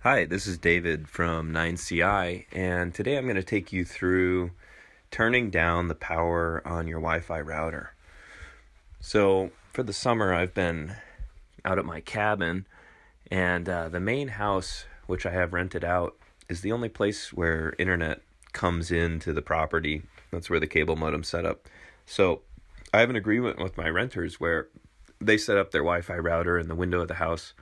Hi, this is David from 9CI, and today I'm going to take you through turning down the power on your Wi-Fi router. So for the summer, I've been out at my cabin, and the main house, which I have rented out, is the only place where internet comes into the property. That's where the cable modem's set up. So I have an agreement with my renters where they set up their Wi-Fi router in the window of the house,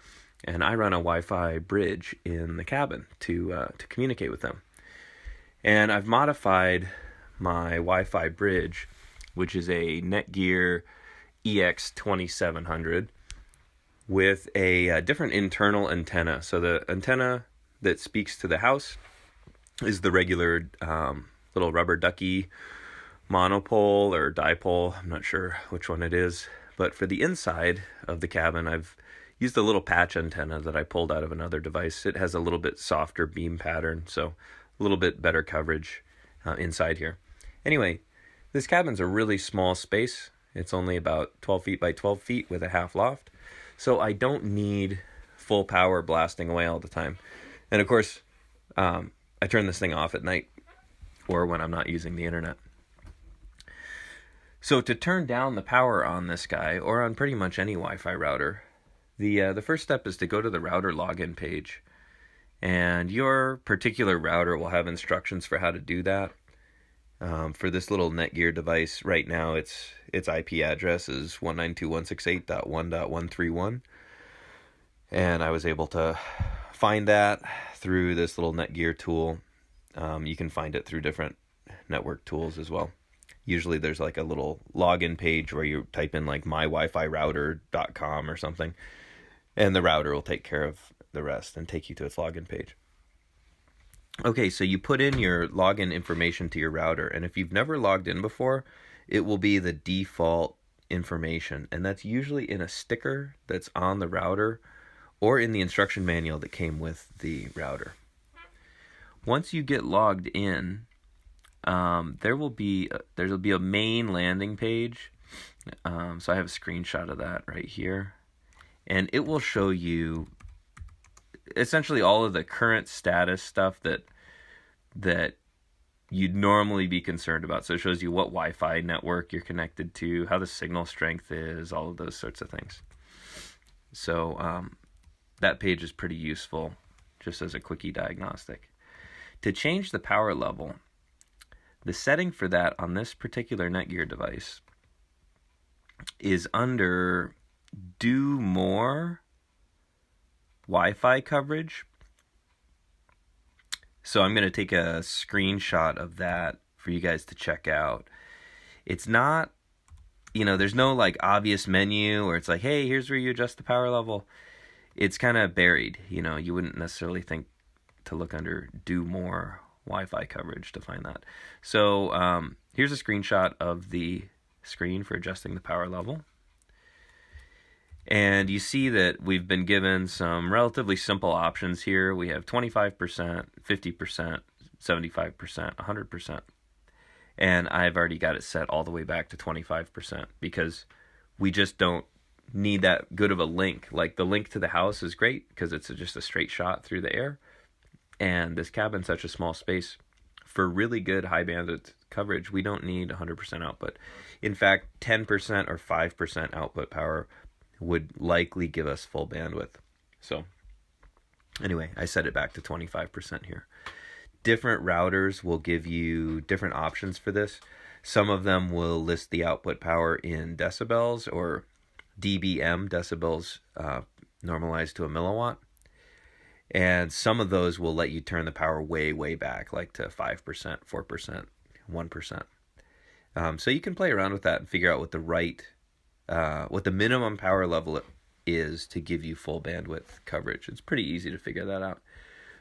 and I run a Wi-Fi bridge in the cabin to communicate with them. And I've modified my Wi-Fi bridge, which is a Netgear EX2700, with a different internal antenna. So the antenna that speaks to the house is the regular little rubber ducky monopole or dipole. I'm not sure which one it is. But for the inside of the cabin, I've used a little patch antenna that I pulled out of another device. It has a little bit softer beam pattern, so a little bit better coverage inside here. Anyway, this cabin's a really small space. It's only about 12 feet by 12 feet with a half loft. So I don't need full power blasting away all the time. And of course, I turn this thing off at night or when I'm not using the internet. So to turn down the power on this guy, or on pretty much any Wi-Fi router, the first step is to go to the router login page. And your particular router will have instructions for how to do that. For this little Netgear device, right now its IP address is 192.168.1.131. And I was able to find that through this little Netgear tool. You can find it through different network tools as well. Usually there's like a little login page where you type in like mywifirouter.com or something, and the router will take care of the rest and take you to its login page. Okay, so you put in your login information to your router, and if you've never logged in before, it will be the default information, and that's usually in a sticker that's on the router or in the instruction manual that came with the router. Once you get logged in, there will be a main landing page. So I have a screenshot of that right here, and it will show you essentially all of the current status stuff that you'd normally be concerned about. So it shows you what Wi-Fi network you're connected to, how the signal strength is, all of those sorts of things. So that page is pretty useful just as a quickie diagnostic. To change the power level, the setting for that on this particular Netgear device is under Do More Wi-Fi Coverage. So I'm going to take a screenshot of that for you guys to check out. It's not, there's no like obvious menu where it's like, hey, here's where you adjust the power level. It's kind of buried. You wouldn't necessarily think to look under Do More Wi-Fi Coverage to find that. So here's a screenshot of the screen for adjusting the power level. And you see that we've been given some relatively simple options here. We have 25%, 50%, 75%, 100%. And I've already got it set all the way back to 25% because we just don't need that good of a link. Like the link to the house is great because it's just a straight shot through the air. And this cabin's such a small space. For really good high bandwidth coverage, we don't need 100% output. In fact, 10% or 5% output power would likely give us full bandwidth. So anyway, I set it back to 25% here. Different routers will give you different options for this. Some of them will list the output power in decibels or dBm, decibels normalized to a milliwatt. And some of those will let you turn the power way, way back, like to 5%, 4%, 1%. So you can play around with that and figure out what the minimum power level is to give you full bandwidth coverage. It's pretty easy to figure that out.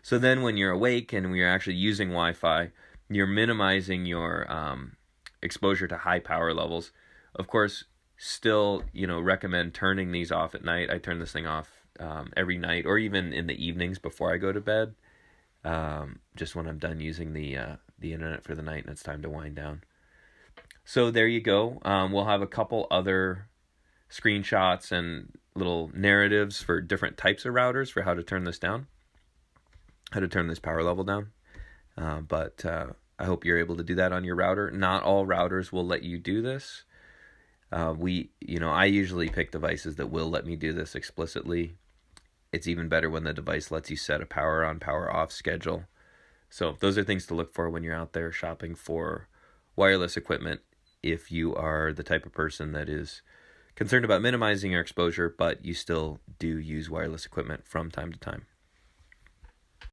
So then when you're awake and when you're actually using Wi-Fi, you're minimizing your exposure to high power levels. Of course, still, recommend turning these off at night. I turn this thing off every night, or even in the evenings before I go to bed, just when I'm done using the internet for the night and it's time to wind down. So there you go. We'll have a couple other screenshots and little narratives for different types of routers for how to turn this down. how to turn this power level down. But I hope you're able to do that on your router. Not all routers will let you do this. I usually pick devices that will let me do this explicitly. It's even better when the device lets you set a power on, power off schedule. So those are things to look for when you're out there shopping for wireless equipment, if you are the type of person that is concerned about minimizing your exposure, but you still do use wireless equipment from time to time.